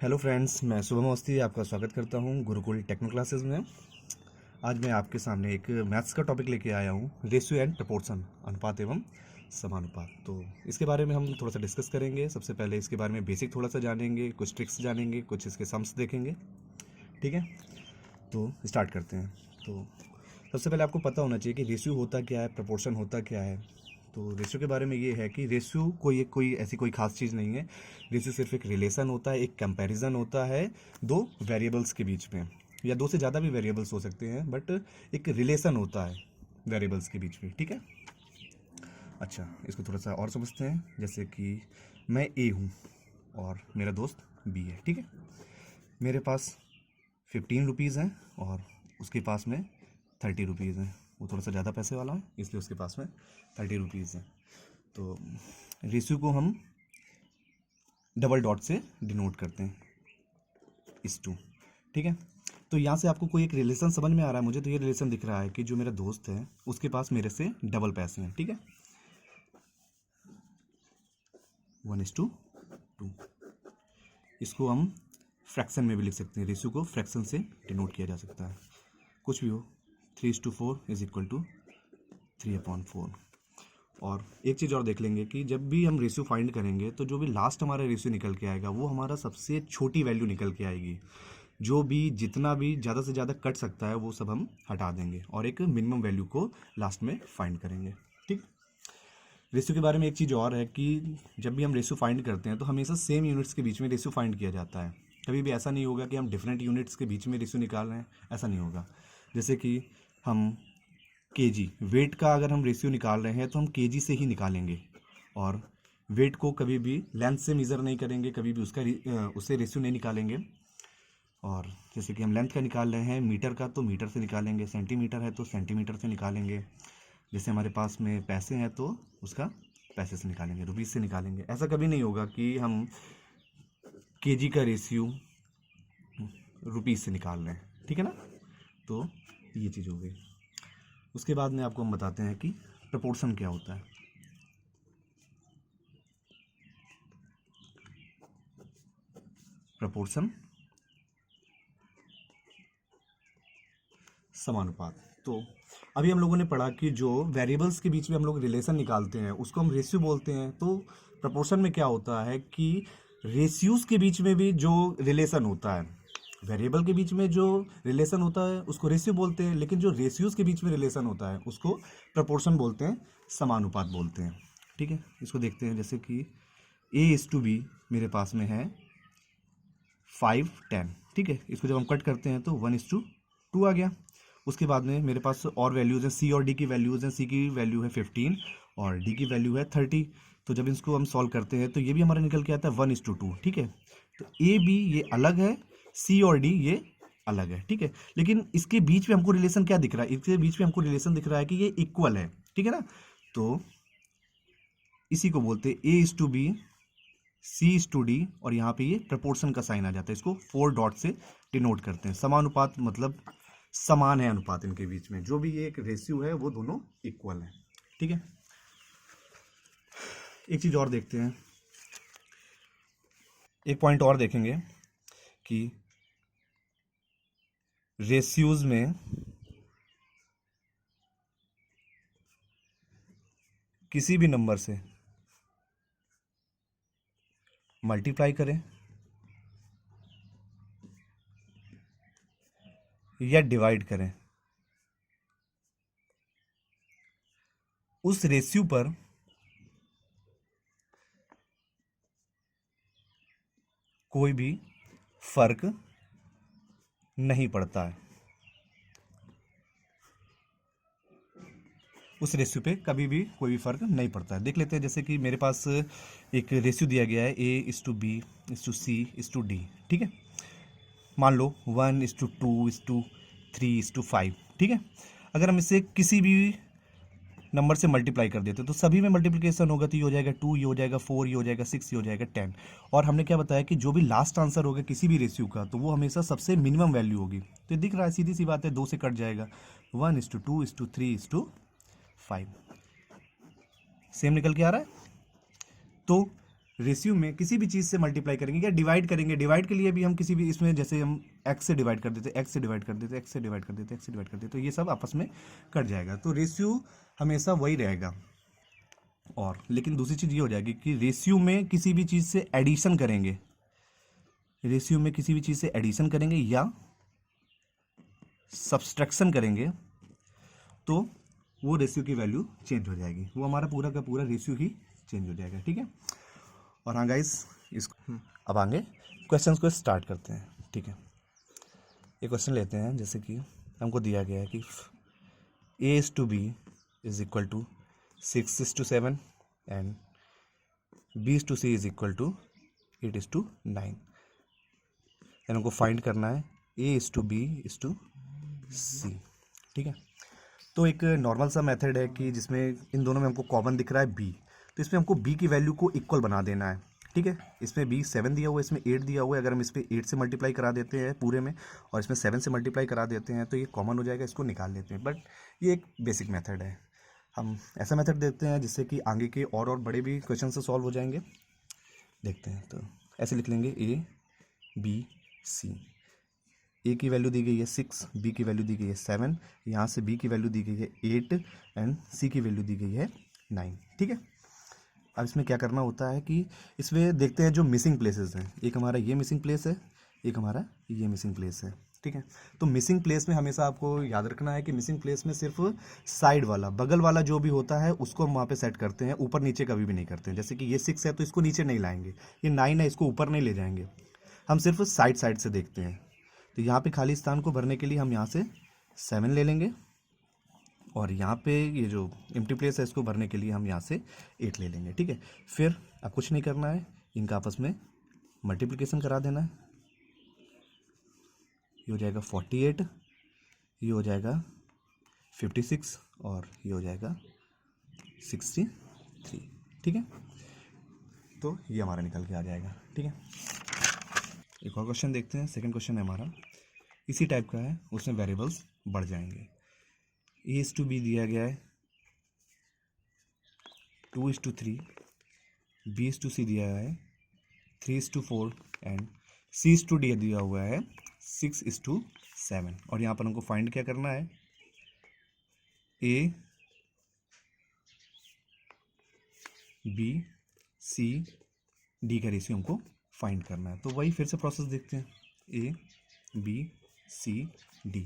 Hello friends, मैं शुभम अवस्थी आपका स्वागत करता हूं गुरुकुल टेक्नो क्लासेस में। आज मैं आपके सामने एक मैथ्स का टॉपिक लेके आया हूं, रेशियो एंड प्रपोर्शन, अनुपात एवं समानुपात। तो इसके बारे में हम थोड़ा सा डिस्कस करेंगे। सबसे पहले इसके बारे में बेसिक थोड़ा सा जानेंगे, कुछ ट्रिक्स जानेंगे, कुछ इसके सम्स देखेंगे। ठीक है, तो स्टार्ट करते हैं। तो सबसे पहले आपको पता होना चाहिए कि रेशियो होता क्या है, प्रपोर्शन होता क्या है। तो रेशियो के बारे में ये है कि रेशियो कोई ऐसी कोई खास चीज़ नहीं है। रेशियो सिर्फ एक रिलेशन होता है, एक कंपैरिजन होता है दो वेरिएबल्स के बीच में, या दो से ज़्यादा भी वेरिएबल्स हो सकते हैं, बट एक रिलेशन होता है वेरिएबल्स के बीच में। ठीक है, अच्छा, इसको थोड़ा सा और समझते हैं। जैसे कि मैं ए हूँ और मेरा दोस्त बी है। ठीक है, मेरे पास 15 रुपीज़ हैं और उसके पास में 30 रुपीज़ हैं। वो थोड़ा सा ज़्यादा पैसे वाला है, इसलिए उसके पास में 30 रुपीज़ हैं। तो रेशियो को हम डबल डॉट से डिनोट करते हैं, इस टू। ठीक है, तो यहाँ से आपको कोई एक रिलेशन समझ में आ रहा है मुझे। तो ये रिलेशन दिख रहा है कि जो मेरा दोस्त है उसके पास मेरे से डबल पैसे हैं। ठीक है, 1:2। इसको हम फ्रैक्शन में भी लिख सकते हैं। रेशियो को फ्रैक्शन से डिनोट किया जा सकता है, कुछ भी हो। 3:4 इज इक्वल टू 3/4। और एक चीज़ और देख लेंगे कि जब भी हम रेशियो फाइंड करेंगे तो जो भी लास्ट हमारा रेशियो निकल के आएगा वो हमारा सबसे छोटी वैल्यू निकल के आएगी। जो भी जितना भी ज़्यादा से ज़्यादा कट सकता है वो सब हम हटा देंगे और एक मिनिमम वैल्यू को लास्ट में फाइंड करेंगे। ठीक, रेशियो के बारे में एक चीज़ और है कि जब भी हम रेशियो फाइंड करते हैं तो हमेशा सेम यूनिट्स के बीच में रेशियो फाइंड किया जाता है। कभी भी ऐसा नहीं होगा कि हम डिफरेंट यूनिट्स के बीच में रेशियो निकाल रहे हैं, ऐसा नहीं होगा। जैसे कि हम केजी वेट का अगर हम रेशियो निकाल रहे हैं तो हम केजी से ही निकालेंगे, और वेट को कभी भी लेंथ से मेज़र नहीं करेंगे, कभी भी उससे रेशियो नहीं निकालेंगे। और जैसे कि हम लेंथ का निकाल रहे हैं मीटर का, तो मीटर से निकालेंगे। सेंटीमीटर है तो सेंटीमीटर से निकालेंगे। जैसे हमारे पास में पैसे हैं तो उसका पैसे से निकालेंगे, रुपीज़ से निकालेंगे। ऐसा कभी नहीं होगा कि हम केजी का रेशियो रुपीज़ से निकाल रहे हैं। ठीक है ना, तो ये चीज़ हो गई। उसके बाद में आपको हम बताते हैं कि प्रपोर्शन क्या होता है। प्रपोर्शन, समानुपात। तो अभी हम लोगों ने पढ़ा कि जो वेरिएबल्स के बीच में हम लोग रिलेशन निकालते हैं उसको हम रेशियो बोलते हैं। तो प्रपोर्शन में क्या होता है कि रेशियोज के बीच में भी जो रिलेशन होता है, वेरिएबल के बीच में जो रिलेशन होता है उसको रेशियो बोलते हैं, लेकिन जो रेशियोज के बीच में रिलेशन होता है उसको प्रपोर्शन बोलते हैं, समानुपात बोलते हैं। ठीक है, इसको देखते हैं। जैसे कि A:B मेरे पास में है 5:10। ठीक है, इसको जब हम कट करते हैं तो 1:2 आ गया। उसके बाद में मेरे पास और वैल्यूज़ हैं, सी और डी की वैल्यूज़ हैं। सी की वैल्यू है 15 और डी की वैल्यू है 30। तो जब इसको हम सॉल्व करते हैं तो ये भी हमारा निकल के आता है 1:2। ठीक है, तो ए बी ये अलग है, सी और डी ये अलग है। ठीक है, लेकिन इसके बीच में हमको रिलेशन क्या दिख रहा है? इसके बीच में हमको रिलेशन दिख रहा है कि ये इक्वल है। ठीक है ना, तो इसी को बोलते हैं A:B, C:D, और यहाँ पे ये प्रपोर्शन का साइन आ जाता है। इसको 4 डॉट से डिनोट करते हैं। समानुपात मतलब समान है अनुपात इनके बीच में, जो भी ये एक रेशियो है वो दोनों इक्वल है। ठीक है, एक चीज और देखते हैं, एक पॉइंट और देखेंगे कि रेशियोज में किसी भी नंबर से मल्टीप्लाई करें या डिवाइड करें, उस रेशियो पर कोई भी फर्क नहीं पड़ता है। उस रेशियो पे कभी भी कोई भी फर्क नहीं पड़ता है। देख लेते हैं, जैसे कि मेरे पास एक रेशियो दिया गया है A:B:C:D। ठीक है, मान लो 1:2:3:5। ठीक है, अगर हम इसे किसी भी नंबर से मल्टीप्लाई कर देते तो सभी में मल्टीप्लिकेशन होगा, तो ये हो जाएगा 2, ये हो जाएगा 4, ये हो जाएगा 6, ये हो जाएगा 10। और हमने क्या बताया कि जो भी लास्ट आंसर होगा किसी भी रेशियो का तो वो हमेशा सबसे मिनिमम वैल्यू होगी। तो दिख रहा है, सीधी सी बात है, 2 से कट जाएगा। 1:2:3:5 सेम निकल के आ रहा है। तो रेशियो में किसी भी चीज़ से मल्टीप्लाई करेंगे या डिवाइड करेंगे, डिवाइड के लिए भी हम किसी भी इसमें जैसे हम एक्स से डिवाइड कर देते, एक्स से डिवाइड कर देते, एक्स से डिवाइड कर देते, एक्स से डिवाइड कर देते, तो ये सब आपस में कट जाएगा, तो रेशियो हमेशा वही रहेगा। और लेकिन दूसरी चीज़ ये हो जाएगी कि रेशियो में किसी भी चीज़ से एडिशन करेंगे, रेशियो में किसी भी चीज़ से एडिशन करेंगे या सब्सट्रैक्शन करेंगे तो वो रेशियो की वैल्यू चेंज हो जाएगी, वो हमारा पूरा का पूरा रेशियो ही चेंज हो जाएगा, ठीक है। और हाँ गाइस, इसको अब आगे क्वेश्चंस को स्टार्ट करते हैं, ठीक है। ये क्वेश्चन लेते हैं, जैसे कि हमको दिया गया है कि A/B is equal to 6:7 and B/C is equal to 8:9, and हमको फाइंड करना है A/B/C, ठीक है। तो एक नॉर्मल सा मेथड है कि जिसमें इन दोनों में हमको कॉमन दिख रहा है B, तो इसमें हमको B की वैल्यू को इक्वल बना देना है, ठीक है। इसमें B 7 दिया हुआ है, इसमें 8 दिया हुआ है, अगर हम इस पर 8 से मल्टीप्लाई करा देते हैं पूरे में और इसमें 7 से मल्टीप्लाई करा देते हैं तो ये कॉमन हो जाएगा, इसको निकाल लेते हैं। बट ये एक बेसिक मेथड है, हम ऐसा मेथड देखते हैं जिससे कि आगे के और बड़े भी क्वेश्चन से सॉल्व हो जाएंगे। देखते हैं, तो ऐसे लिख लेंगे A/B/C, ए की वैल्यू दी गई है 6, बी की वैल्यू दी गई है 7, यहाँ से बी की वैल्यू दी गई है 8 एंड सी की वैल्यू दी गई है 9, ठीक है। अब इसमें क्या करना होता है कि इसमें देखते हैं जो मिसिंग प्लेसेस हैं, एक हमारा ये मिसिंग प्लेस है, एक हमारा ये मिसिंग प्लेस है, ठीक है। तो मिसिंग प्लेस में हमेशा आपको याद रखना है कि मिसिंग प्लेस में सिर्फ साइड वाला, बगल वाला जो भी होता है उसको हम वहाँ पे सेट करते हैं, ऊपर नीचे कभी भी नहीं करते हैं। जैसे कि ये 6 है तो इसको नीचे नहीं लाएंगे, ये 9 है इसको ऊपर नहीं ले जाएंगे, हम सिर्फ साइड साइड से देखते हैं। तो यहाँ पे खाली स्थान को भरने के लिए हम यहाँ से 7 ले लेंगे और यहाँ पे ये जो एम्प्टी प्लेस है इसको भरने के लिए हम यहाँ से 8 ले लेंगे, ठीक है। फिर अब कुछ नहीं करना है, इनका आपस में मल्टीप्लिकेशन करा देना है, ये हो जाएगा 48, ये हो जाएगा 56 और ये हो जाएगा 63, ठीक है। तो ये हमारा निकल के आ जाएगा, ठीक है। एक और क्वेश्चन देखते हैं, सेकंड क्वेश्चन है हमारा, इसी टाइप का है, उसमें वेरिएबल्स बढ़ जाएंगे। A/B दिया गया है 2:3, B/C दिया है 3:4 एंड C/D दिया हुआ है 6:7, और यहाँ पर हमको फाइंड क्या करना है, A/B/C/D का रेशियो हमको फाइंड करना है। तो वही फिर से प्रोसेस देखते हैं, A/B/C/D,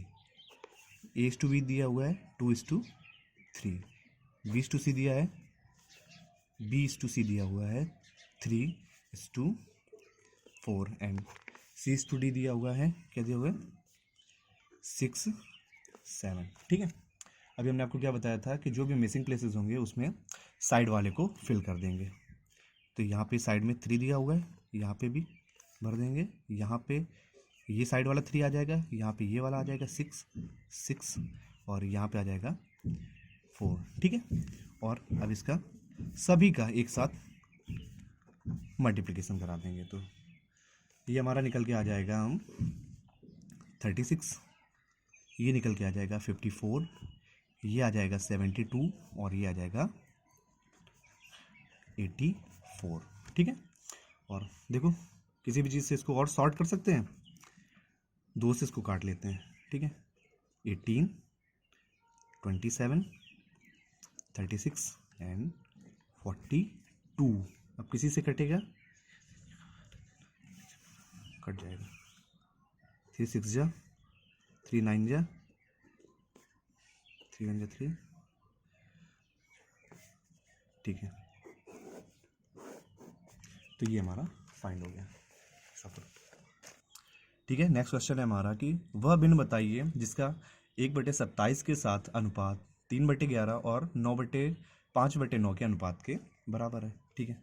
A/B दिया हुआ है 2:3, B/C दिया है, B/C दिया हुआ है 3:4 एंड C/D दिया हुआ है, क्या दिया हुआ है 6-7, ठीक है। अभी हमने आपको क्या बताया था कि जो भी मिसिंग प्लेसेस होंगे उसमें साइड वाले को फिल कर देंगे। तो यहाँ पे साइड में 3 दिया हुआ है, यहाँ पे भी भर देंगे, यहाँ पे ये साइड वाला 3 आ जाएगा, यहाँ पे ये वाला आ जाएगा 6 और यहाँ पे आ जाएगा 4, ठीक है। और अब इसका सभी का एक साथ मल्टीप्लिकेशन करा देंगे, तो ये हमारा निकल के आ जाएगा हम 36, ये निकल के आ जाएगा 54, ये आ जाएगा 72 और ये आ जाएगा 84, ठीक है। और देखो किसी भी चीज़ से इसको और सॉर्ट कर सकते हैं, 2 से इसको काट लेते हैं, ठीक है। 18, 27, 36 एंड 42, अब किसी से कटेगा, कट जाएगा, 3 6 जा, 3 9 जा, 3 1 जा 3, ठीक है। तो ये हमारा फाइंड हो गया सफल, ठीक है। नेक्स्ट क्वेश्चन है हमारा कि वह भिन्न बताइए जिसका 1/27 के साथ अनुपात 3/11 और 9/5/9 के अनुपात के बराबर है, ठीक है।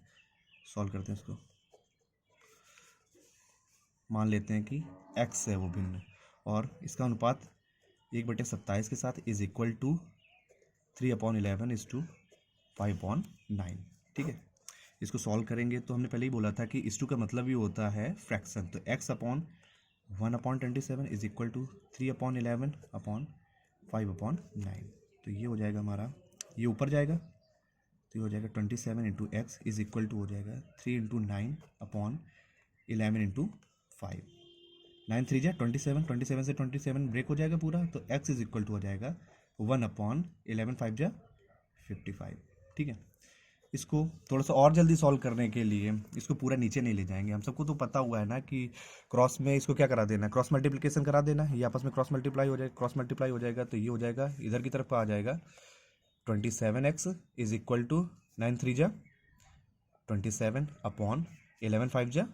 सॉल्व करते हैं इसको, मान लेते हैं कि x है वो भिन्न और इसका अनुपात 1/27 के साथ इज इक्वल टू 3/11:5/9, ठीक है। इसको सॉल्व करेंगे तो हमने पहले ही बोला था कि इस टू का मतलब ही होता है फ्रैक्शन, तो x/1/27 इज इक्वल टू 3/11/5/9, तो ये हो जाएगा हमारा, ये ऊपर जाएगा तो ये हो जाएगा 27 into x is equal to हो जाएगा 3 इंटू 9 अपॉन 11 इंटू 5। 9 3 जा 27, 27 से 27 ब्रेक हो जाएगा पूरा, तो एक्स इज इक्वल टू हो जाएगा 1 अपॉन 11 5 जा 55। ठीक है, इसको थोड़ा सा और जल्दी सॉल्व करने के लिए इसको पूरा नीचे नहीं ले जाएंगे। हम सबको तो पता हुआ है ना कि क्रॉस में इसको क्या करा देना, क्रॉस मल्टीप्लिकेशन करा देना, ये आपस में क्रॉस मल्टीप्लाई हो जाएगा, क्रॉस मल्टीप्लाई हो जाएगा तो ये हो जाएगा इधर की तरफ आ जाएगा 27x इज इक्वल टू 9 3 जा 27 अपॉन 11 5 जा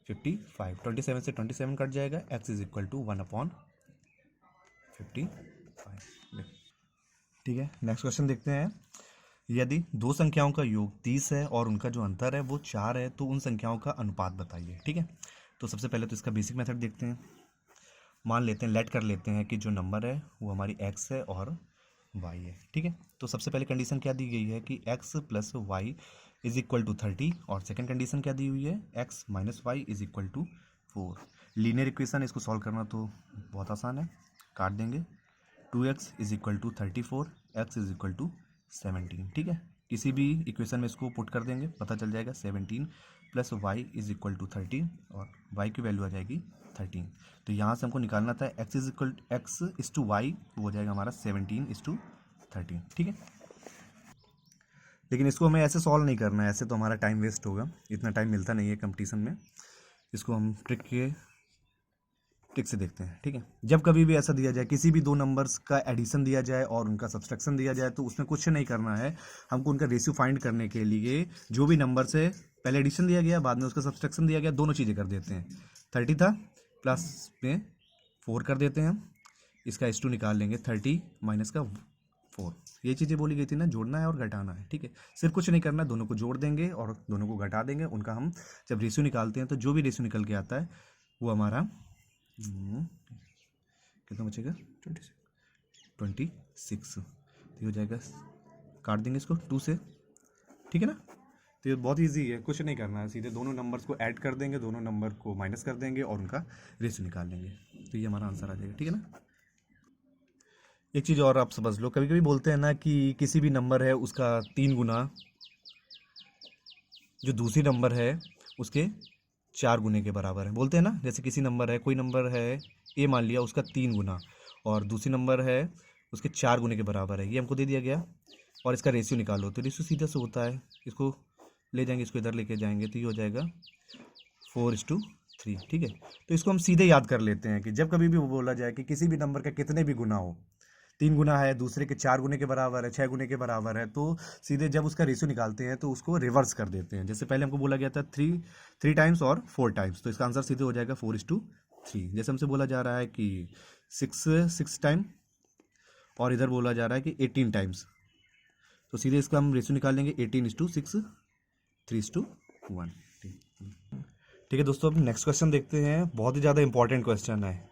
55। 27 से 27 कट जाएगा, x is equal to 1 upon 55। ठीक है, नेक्स्ट क्वेश्चन देखते हैं। यदि दो संख्याओं का योग 30 है और उनका जो अंतर है वो 4 है तो उन संख्याओं का अनुपात बताइए। ठीक है, तो सबसे पहले तो इसका बेसिक मेथड देखते हैं। मान लेते हैं, लेट कर लेते हैं कि जो नंबर है वो हमारी x है और y है। ठीक है, तो सबसे पहले कंडीशन क्या दी गई है कि x plus y is equal to 30, और सेकंड कंडीशन क्या दी हुई है x minus y is equal to 4। Linear equation, इसको सॉल्व करना तो बहुत आसान है, काट देंगे। 2x is equal to 34, x is equal to 17। ठीक है, किसी भी इक्वेशन में इसको पुट कर देंगे, पता चल जाएगा 17 plus y is equal to 30 और y की वैल्यू आ जाएगी 13। तो यहाँ से हमको निकालना था x इज टू वाई, वो हो जाएगा हमारा 17 इज टू 13। ठीक है, लेकिन इसको हमें ऐसे सॉल्व नहीं करना है, ऐसे तो हमारा टाइम वेस्ट होगा, इतना टाइम मिलता नहीं है कंपटीशन में। इसको हम ट्रिक से देखते हैं। ठीक है, जब कभी भी ऐसा दिया जाए, किसी भी दो नंबर्स का एडिशन दिया जाए और उनका सब्सट्रैक्शन दिया जाए, तो उसमें कुछ नहीं करना है, हमको उनका रेशियो फाइंड करने के लिए जो भी नंबर से पहले एडिशन दिया गया बाद में उसका सब्सट्रैक्शन दिया गया, दोनों चीज़ें कर देते हैं। 30 था प्लस में 4 कर देते हैं, इसका S2 निकाल लेंगे, 30 माइनस का 4। ये चीज़ें बोली गई थी ना, जोड़ना है और घटाना है। ठीक है, सिर्फ कुछ नहीं करना है, दोनों को जोड़ देंगे और दोनों को घटा देंगे। उनका हम जब रेशियो निकालते हैं तो जो भी रेशियो निकल के आता है वो हमारा कितना बचेगा 26। तो हो जाएगा, काट देंगे इसको 2 से। ठीक है ना, तो ये बहुत इजी है, कुछ नहीं करना है, सीधे दोनों नंबर्स को ऐड कर देंगे, दोनों नंबर को माइनस कर देंगे और उनका रेशियो निकाल लेंगे, तो ये हमारा आंसर आ जाएगा। ठीक है ना, एक चीज़ और आप समझ लो, कभी कभी बोलते हैं ना कि किसी भी नंबर है उसका 3 गुना जो दूसरी नंबर है उसके 4 गुने के बराबर है, बोलते हैं ना। जैसे किसी नंबर है, कोई नंबर है ए मान लिया, उसका 3 गुना और दूसरी नंबर है उसके 4 गुने के बराबर है, ये हमको दे दिया गया और इसका रेशियो निकालो, तो रेशियो सीधा से होता है, इसको ले जाएंगे, इसको इधर लेके जाएंगे, तो ये हो जाएगा 4:3। ठीक है, तो इसको हम सीधे याद कर लेते हैं कि जब कभी भी वो बोला जाए कि किसी भी नंबर का कितने भी गुना हो, 3 गुना है, दूसरे के 4 गुने के बराबर है, 6 गुने के बराबर है, तो सीधे जब उसका रेशियो निकालते हैं तो उसको रिवर्स कर देते हैं। जैसे पहले हमको बोला गया था 3 टाइम्स और 4 टाइम्स, तो इसका आंसर सीधे हो जाएगा 4:3। जैसे हमसे बोला जा रहा है कि 6 टाइम और इधर बोला जा रहा है कि 18 टाइम्स, तो सीधे इसका हम रेशियो निकाल लेंगे 18:6 3:1। ठीक है दोस्तों, अब नेक्स्ट क्वेश्चन देखते हैं। बहुत ही ज़्यादा इंपॉर्टेंट क्वेश्चन है,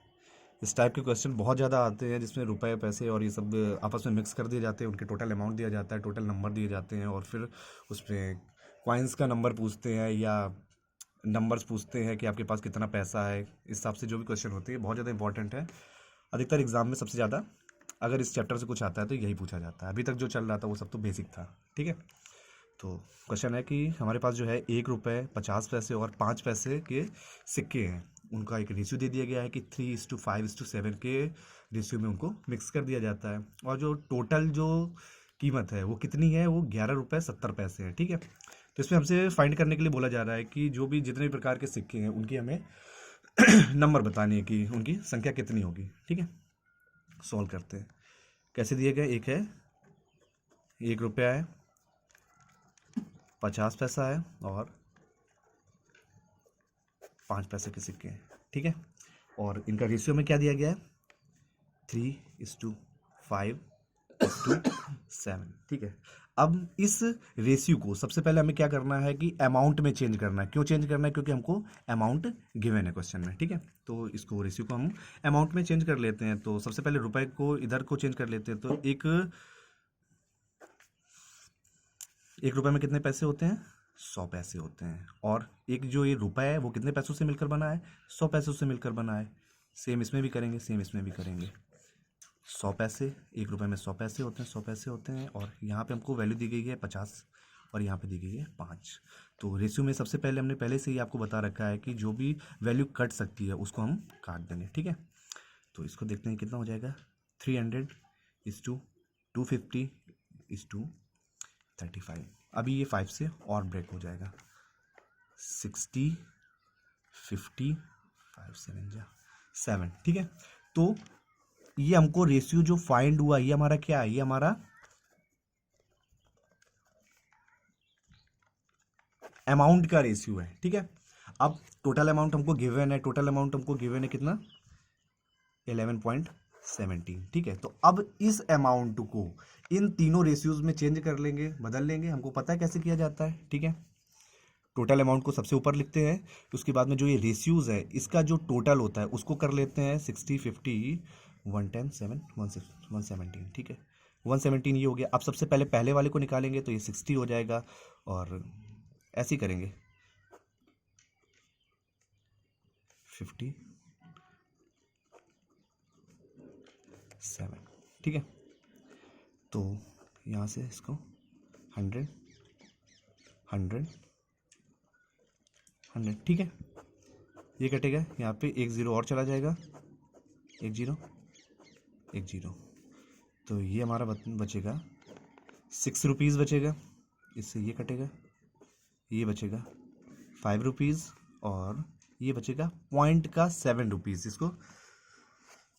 इस टाइप के क्वेश्चन बहुत ज़्यादा आते हैं जिसमें रुपए पैसे और ये सब आपस में मिक्स कर दिए जाते हैं, उनके टोटल अमाउंट दिया जाता है, टोटल नंबर दिए जाते हैं और फिर उसमें कॉइन्स का नंबर पूछते हैं या नंबर्स पूछते हैं कि आपके पास कितना पैसा है। इस हिसाब से जो भी क्वेश्चन होते हैं बहुत ज़्यादा इंपॉर्टेंट है, अधिकतर एग्जाम में सबसे ज़्यादा अगर इस चैप्टर से कुछ आता है तो यही पूछा जाता है। अभी तक जो चल रहा था वो सब तो बेसिक था। ठीक है, तो क्वेश्चन है कि हमारे पास जो है 1 रुपये 50 पैसे और 5 पैसे के सिक्के हैं, उनका एक रेशियो दे दिया गया है कि 3:5:7 के रेशियो में उनको मिक्स कर दिया जाता है और जो टोटल जो कीमत है वो कितनी है, वो 11:70 है। ठीक है, तो इसमें हमसे फाइंड करने के लिए बोला जा रहा है कि जो भी जितने भी प्रकार के सिक्के हैं उनकी हमें नंबर बतानी है कि उनकी संख्या कितनी होगी। ठीक है, सॉल्व करते हैं। कैसे दिए गए, एक है 1 रुपया है, 50 पैसा है और 5 पैसे के सिक्के हैं। ठीक है, और इनका रेशियो में क्या दिया गया है 3:5:7। ठीक है, अब इस रेशियो को सबसे पहले हमें क्या करना है कि अमाउंट में चेंज करना है। क्यों चेंज करना है, क्योंकि हमको अमाउंट गिवन है क्वेश्चन में। ठीक है, तो इसको रेशियो को हम अमाउंट में चेंज कर लेते हैं। तो सबसे पहले रुपए को इधर को चेंज कर लेते हैं, तो एक रुपए में कितने पैसे होते हैं 100 पैसे होते हैं, और एक जो ये रुपए है वो कितने पैसों से मिलकर बना है 100 पैसों से मिलकर बना है। सेम इसमें भी करेंगे, सेम इसमें भी करेंगे। 100 पैसे, 1 रुपये में 100 पैसे होते हैं, 100 पैसे होते हैं। और यहाँ पे हमको वैल्यू दी गई है 50 और यहाँ पे दी गई है 5। तो रेशियो में सबसे पहले हमने पहले से ही आपको बता रखा है कि जो भी वैल्यू कट सकती है उसको हम काट देंगे, ठीक है। तो इसको देखते हैं कितना हो जाएगा, 300:250:35। अभी ये 5 से और ब्रेक हो जाएगा, 60, 50, 5 7 जा 7, ठीक है। तो ये हमको रेशियो जो फाइंड हुआ ये हमारा क्या है, ये हमारा अमाउंट का रेशियो है, ठीक है। अब टोटल अमाउंट हमको गिवन है, टोटल अमाउंट हमको गिवन है कितना, 11.17, ठीक है। तो अब इस अमाउंट को इन तीनों रेशियोज में चेंज कर लेंगे, बदल लेंगे, हमको पता है कैसे किया जाता है, ठीक है। टोटल अमाउंट को सबसे ऊपर लिखते हैं, उसके बाद में जो ये रेशियोज है इसका जो टोटल होता है उसको कर लेते हैं 60, 50, 110, 7, 117, ठीक है। 117 ये हो गया। अब सबसे पहले पहले वाले को निकालेंगे तो ये 60 हो जाएगा और ऐसे ही करेंगे 57, ठीक है। तो यहाँ से इसको 100, 100, 100, ठीक है। ये कटेगा, यहाँ पे 1 0 और चला जाएगा, 1 0, 1 0। तो ये हमारा बचेगा 6 रुपीज़ बचेगा, इससे ये कटेगा, ये बचेगा 5 रुपीज़ और ये बचेगा पॉइंट का 7 रुपीज़। इसको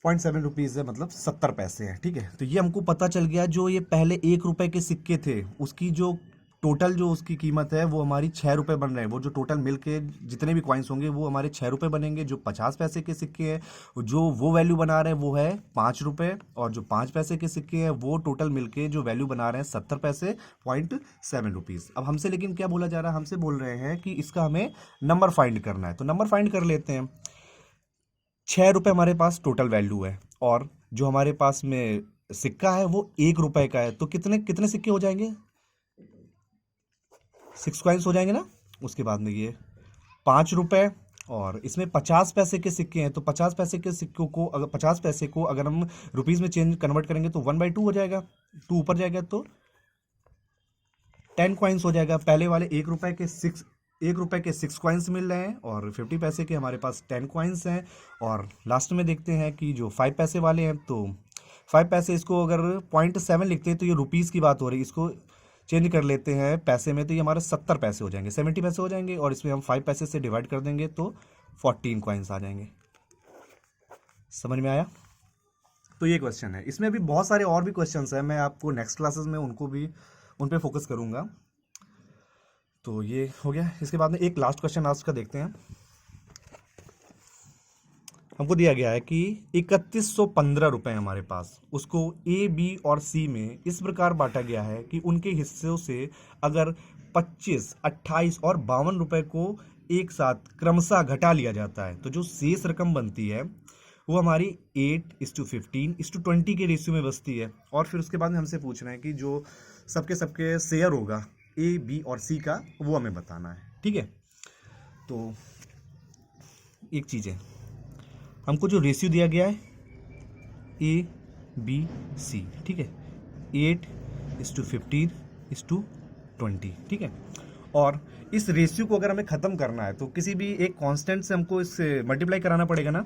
0.7 रुपीज़ है, मतलब 70 पैसे हैं, ठीक है। तो ये हमको पता चल गया जो ये पहले 1 रुपए के सिक्के थे उसकी जो टोटल जो उसकी कीमत है वो हमारी 6 रुपये बन रहे हैं। वो जो टोटल मिल के जितने भी कॉइन्स होंगे वो हमारे 6 रुपये बनेंगे। जो 50 पैसे के सिक्के हैं जो वो वैल्यू बना रहे हैं वो है 5 रुपये, और जो 5 पैसे के सिक्के हैं वो टोटल मिल के जो वैल्यू बना रहे हैं 70 पैसे, 0.7 रुपीज़। अब हमसे लेकिन क्या बोला जा रहा है, हमसे बोल रहे हैं कि इसका हमें नंबर फाइंड करना है। तो नंबर फाइंड कर लेते हैं। 6 रुपये हमारे पास टोटल वैल्यू है और जो हमारे पास में सिक्का है वो 1 रुपये का है। तो कितने कितने सिक्के हो जाएंगे, 6 कॉइन्स हो जाएंगे ना। उसके बाद में ये 5 रुपये और इसमें 50 पैसे के सिक्के हैं। तो 50 पैसे के सिक्कों को अगर 50 पैसे को अगर हम रुपीज़ में चेंज कन्वर्ट करेंगे तो 1/2 हो जाएगा, 2 ऊपर जाएगा तो 10 कॉइन्स हो जाएगा। पहले वाले 1 रुपये के 6 कॉइन्स मिल रहे हैं और 50 पैसे के हमारे पास 10 कॉइन्स हैं। और लास्ट में देखते हैं कि जो 5 पैसे वाले हैं तो 5 पैसे, इसको अगर 0.7 लिखते हैं तो ये रुपीज़ की बात हो रही है, इसको चेंज कर लेते हैं पैसे में तो ये हमारे 70 पैसे हो जाएंगे, 70 पैसे हो जाएंगे। और इसमें हम 5 पैसे से डिवाइड कर देंगे तो 14 कॉइन्स आ जाएंगे। समझ में आया। तो ये क्वेश्चन है। इसमें भी बहुत सारे और भी क्वेश्चंस हैं, मैं आपको नेक्स्ट क्लासेस में उन पे फोकस करूंगा। तो ये हो गया। इसके बाद में एक लास्ट क्वेश्चन आज का देखते हैं। हमको दिया गया है कि 3115 रुपए हमारे पास, उसको ए, बी और सी में इस प्रकार बांटा गया है कि उनके हिस्सों से अगर 25, 28 और 52 रुपए को एक साथ क्रमशः घटा लिया जाता है तो जो शेष रकम बनती है वो हमारी 8:15:20 के रेशियो में बचती है। और फिर उसके बाद में हमसे पूछना है कि जो सबके शेयर होगा ए, बी और सी का वो हमें बताना है, ठीक है। तो एक चीज़ है, हमको जो रेशियो दिया गया है ए, बी, सी, ठीक है, 8:15:20, ठीक है। और इस रेशियो को अगर हमें ख़त्म करना है तो किसी भी एक कांस्टेंट से हमको इससे मल्टीप्लाई कराना पड़ेगा ना,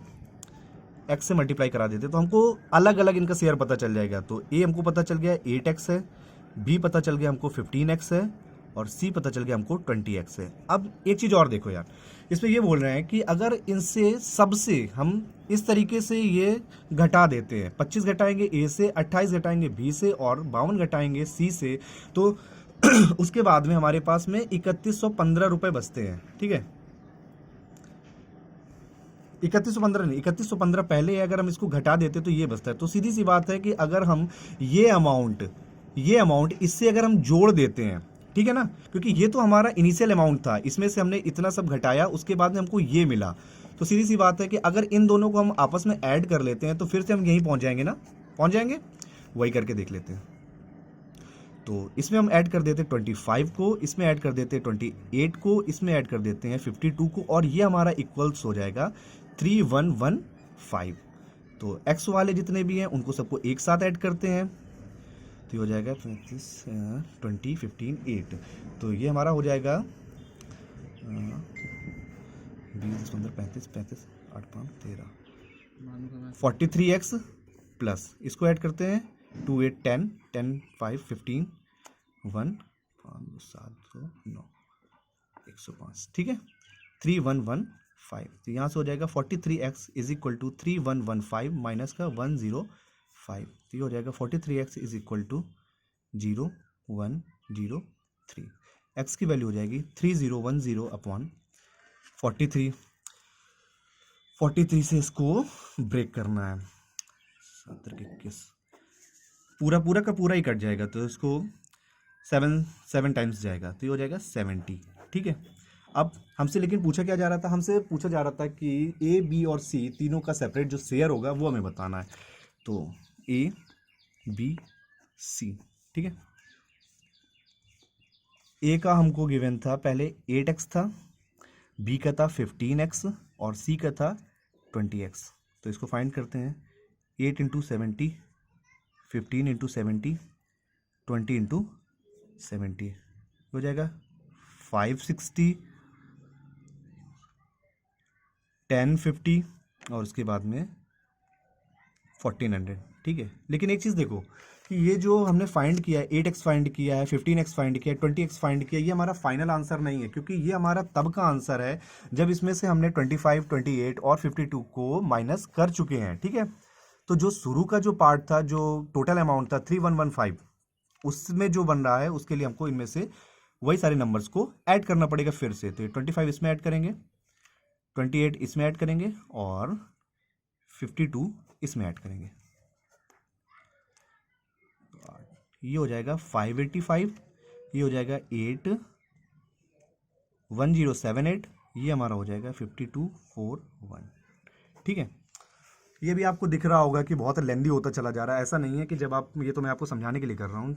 एक्स से मल्टीप्लाई करा देते तो हमको अलग अलग इनका शेयर पता चल जाएगा। तो ए हमको पता चल गया 8x है, बी पता चल गया हमको 15x है और सी पता चल गया हमको 20x है। अब एक चीज़ और देखो यार, इसमें ये बोल रहे हैं कि अगर इनसे सबसे हम इस तरीके से ये घटा देते हैं, 25 घटाएंगे ए से, 28 घटाएंगे बी से और 52 घटाएंगे सी से, तो उसके बाद में हमारे पास में 3115 रुपये बचते हैं, ठीक है। 3115 नहीं, 3115 पहले अगर हम इसको घटा देते तो ये बचता है। तो सीधी सी बात है कि अगर हम ये अमाउंट इससे अगर हम जोड़ देते हैं, ठीक है ना, क्योंकि ये तो हमारा इनिशियल अमाउंट था, इसमें से हमने इतना सब घटाया, उसके बाद में हमको ये मिला। तो सीधी सी बात है कि अगर इन दोनों को हम आपस में ऐड कर लेते हैं तो फिर से हम यहीं पहुंच जाएंगे ना, पहुंच जाएंगे। वही करके देख लेते हैं। तो इसमें हम ऐड कर देते हैं 25 को, इसमें ऐड कर देते हैं 28 को, इसमें ऐड कर देते हैं 52 को, और ये हमारा इक्वल्स हो जाएगा 3115। तो तो x वाले जितने भी हैं उनको सबको एक साथ ऐड करते हैं, तो ये हो जाएगा 35 20 15 8। तो ये हमारा हो जाएगा 20 15 35 35 8 5 13 43x प्लस इसको ऐड करते हैं 2 8 10 10 5 15 1 5 7 2 9 105, ठीक है 3115। तो यहाँ से हो जाएगा 43x is equal to 3115 minus का 105, तो ये हो जाएगा 43x is equal to 0103। x की वैल्यू हो जाएगी 3010 अपॉन 43। 43 से इसको ब्रेक करना है, 7 पूरा पूरा का पूरा ही कट जाएगा, तो इसको 7 टाइम्स जाएगा, तो ये हो जाएगा 70, ठीक है। अब हमसे लेकिन पूछा क्या जा रहा था, हमसे पूछा जा रहा था कि ए बी और सी तीनों का सेपरेट जो शेयर होगा वो हमें बताना है। तो ए बी सी, ठीक है। ए का हमको गिवन था पहले 8x था, बी का था 15x और सी का था 20x। तो इसको फाइंड करते हैं, 8 इंटू 70, 15 इंटू 70, 20 इंटू 70 हो जाएगा 560, 1050 और उसके बाद में 1400, ठीक है। लेकिन एक चीज़ देखो कि ये जो हमने फाइंड किया है, 8x फाइंड किया है, 15x फाइंड किया है, 20x फाइंड किया है, ये हमारा फाइनल आंसर नहीं है, क्योंकि ये हमारा तब का आंसर है जब इसमें से हमने 25, 28 और 52 को माइनस कर चुके हैं, ठीक है। तो जो शुरू का जो पार्ट था, जो टोटल अमाउंट था 3115, उसमें जो बन रहा है उसके लिए हमको इनमें से वही सारे नंबर्स को ऐड करना पड़ेगा फिर से। तो 25 इसमें ऐड करेंगे, 28 इसमें ऐड करेंगे और 52 इसमें ऐड करेंगे, ये हो जाएगा 585, ये हो जाएगा 81078, ये हमारा हो जाएगा 5241, ठीक है। ये भी आपको दिख रहा होगा कि बहुत लेंदी होता चला जा रहा है। ऐसा नहीं है कि जब आप, ये तो मैं आपको समझाने के लिए कर रहा हूँ,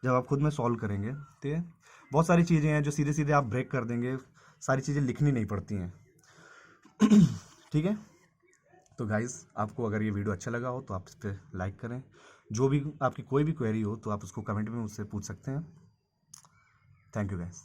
जब आप खुद में सॉल्व करेंगे तो बहुत सारी चीज़ें हैं जो सीधे सीधे आप ब्रेक कर देंगे, सारी चीज़ें लिखनी नहीं पड़ती हैं, ठीक है। तो गाइस, आपको अगर ये वीडियो अच्छा लगा हो तो आप इस पर लाइक करें, जो भी आपकी कोई भी क्वेरी हो तो आप उसको कमेंट में मुझसे पूछ सकते हैं। Thank you guys.